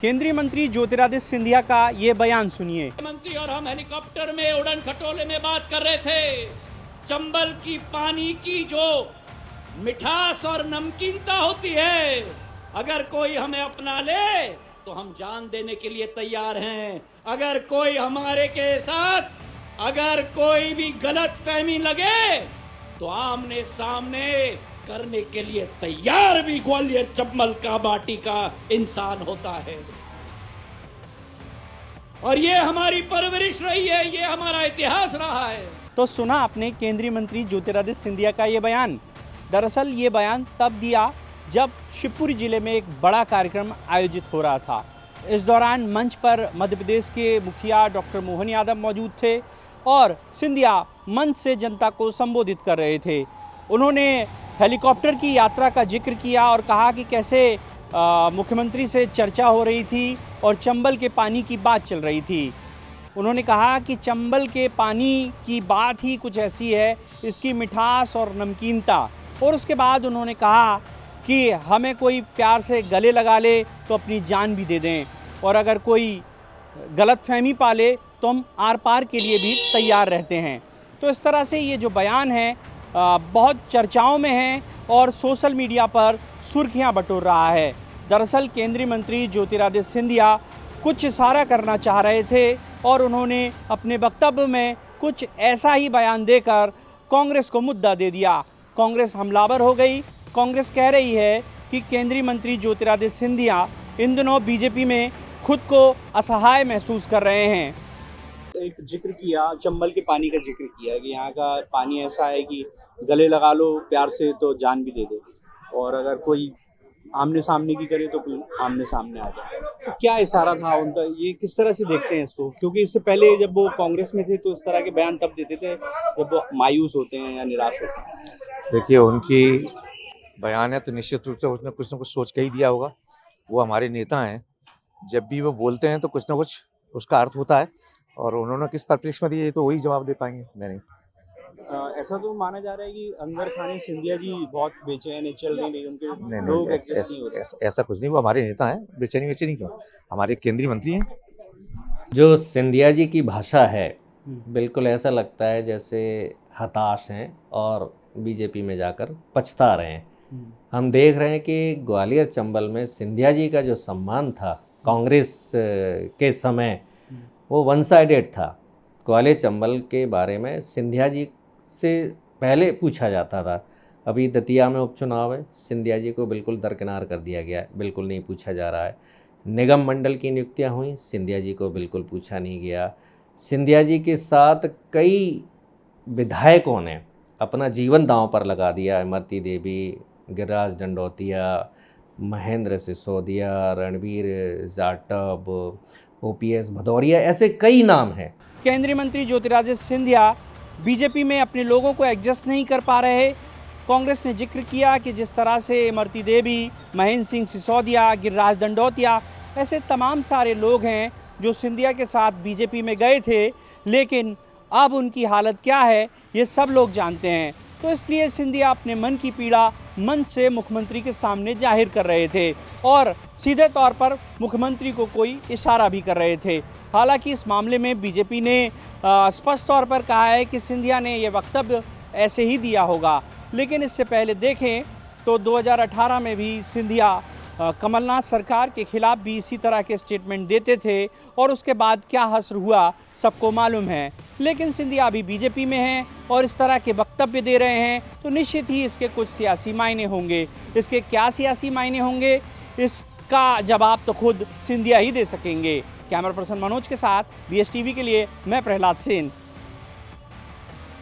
केंद्रीय मंत्री ज्योतिरादित्य सिंधिया का ये बयान सुनिए। मंत्री और हम हेलीकॉप्टर में उड़न खटोले में बात कर रहे थे। चंबल की पानी की जो मिठास और नमकीनता होती है, अगर कोई हमें अपना ले तो हम जान देने के लिए तैयार हैं। अगर कोई हमारे के साथ अगर कोई भी गलत फहमी लगे तो आमने सामने करने के लिए तैयार भी ग्वालियर चंबल का माटी का इंसान होता है। और ये हमारी परवरिश रही है, ये हमारा इतिहास रहा है। तो सुना आपने केंद्रीय मंत्री ज्योतिरादित्य सिंधिया का ये बयान। दरअसल ये बयान तब दिया जब शिवपुरी जिले में एक बड़ा कार्यक्रम आयोजित हो रहा था। इस दौरान मंच पर मध्य प्रदेश के मुखिया डॉक्टर मोहन यादव मौजूद थे और सिंधिया मंच से जनता को संबोधित कर रहे थे। उन्होंने हेलीकॉप्टर की यात्रा का जिक्र किया और कहा कि कैसे मुख्यमंत्री से चर्चा हो रही थी और चंबल के पानी की बात चल रही थी। उन्होंने कहा कि चंबल के पानी की बात ही कुछ ऐसी है, इसकी मिठास और नमकीनता। और उसके बाद उन्होंने कहा कि हमें कोई प्यार से गले लगा ले तो अपनी जान भी दे दें, और अगर कोई गलतफहमी पाले तो हम आर पार के लिए भी तैयार रहते हैं। तो इस तरह से ये जो बयान है बहुत चर्चाओं में है और सोशल मीडिया पर सुर्खियां बटोर रहा है। दरअसल केंद्रीय मंत्री ज्योतिरादित्य सिंधिया कुछ इशारा करना चाह रहे थे और उन्होंने अपने वक्तव्य में कुछ ऐसा ही बयान देकर कांग्रेस को मुद्दा दे दिया। कांग्रेस हमलावर हो गई। कांग्रेस कह रही है कि केंद्रीय मंत्री ज्योतिरादित्य सिंधिया इन दिनों बीजेपी में खुद को असहाय महसूस कर रहे हैं। एक जिक्र किया, चंबल के पानी का जिक्र किया कि यहाँ का पानी ऐसा है कि गले लगा लो प्यार से तो जान भी दे दे, और अगर कोई आमने सामने की करे तो कोई आमने सामने आ जाए। तो क्या इशारा था उनका, ये किस तरह से देखते हैं इसको? क्योंकि इससे पहले जब वो कांग्रेस में थे तो इस तरह के बयान तब देते थे जब वो मायूस होते हैं या निराश होते हैं। देखिए, उनकी बयान है तो निश्चित रूप से उसने कुछ ना कुछ सोच के ही दिया होगा। वो हमारे नेता हैं, जब भी वो बोलते हैं तो कुछ ना कुछ उसका अर्थ होता है, और उन्होंने किस परिप्रेक्ष्य में दिए तो वही जवाब दे पाएंगे। मैं नहीं। ऐसा तो माना जा रहा है कि अंदर खाने सिंधिया जी बहुत बेचैन है, चल नहीं रही, उनके लोग नहीं, एडजस्ट नहीं होते। ऐसा कुछ नहीं। वो हमारे नेता हैं, बेचैनी क्यों, हमारे केंद्रीय मंत्री हैं। जो सिंधिया जी की भाषा है, बिल्कुल ऐसा लगता है जैसे हताश हैं और बीजेपी में जाकर पछता रहे हैं। हम देख रहे हैं कि ग्वालियर चंबल में सिंधिया जी का जो सम्मान था कांग्रेस के समय, वो वन साइडेड था। ग्वालियर चंबल के बारे में सिंधिया जी से पहले पूछा जाता था। अभी दतिया में उपचुनाव है, सिंधिया जी को बिल्कुल दरकिनार कर दिया गया है, बिल्कुल नहीं पूछा जा रहा है। निगम मंडल की नियुक्तियां हुई, सिंधिया जी को बिल्कुल पूछा नहीं गया। सिंधिया जी के साथ कई विधायकों ने अपना जीवन दांव पर लगा दिया। इमरती देवी, गिरिराज दंडोतिया, महेंद्र सिसोदिया, रणवीर जाटव, OPS भदौरिया, ऐसे कई नाम हैं। केंद्रीय मंत्री ज्योतिरादित्य सिंधिया बीजेपी में अपने लोगों को एडजस्ट नहीं कर पा रहे। कांग्रेस ने जिक्र किया कि जिस तरह से इमरती देवी, महेंद्र सिंह सिसोदिया, गिरिराज दंडोतिया, ऐसे तमाम सारे लोग हैं जो सिंधिया के साथ बीजेपी में गए थे, लेकिन अब उनकी हालत क्या है ये सब लोग जानते हैं। तो इसलिए सिंधिया अपने मन की पीड़ा मंच से मुख्यमंत्री के सामने जाहिर कर रहे थे और सीधे तौर पर मुख्यमंत्री को कोई इशारा भी कर रहे थे। हालांकि इस मामले में बीजेपी ने स्पष्ट तौर पर कहा है कि सिंधिया ने ये वक्तव्य ऐसे ही दिया होगा, लेकिन इससे पहले देखें तो 2018 में भी सिंधिया कमलनाथ सरकार के खिलाफ भी इसी तरह के स्टेटमेंट देते थे और उसके बाद क्या हश्र हुआ सबको मालूम है। लेकिन सिंधिया अभी बीजेपी में हैं और इस तरह के वक्तव्य दे रहे हैं, तो निश्चित ही इसके कुछ सियासी मायने होंगे। इसके क्या सियासी मायने होंगे, इसका जवाब तो खुद सिंधिया ही दे सकेंगे। कैमरा पर्सन मनोज के साथ BSTV के लिए मैं प्रहलाद सेन।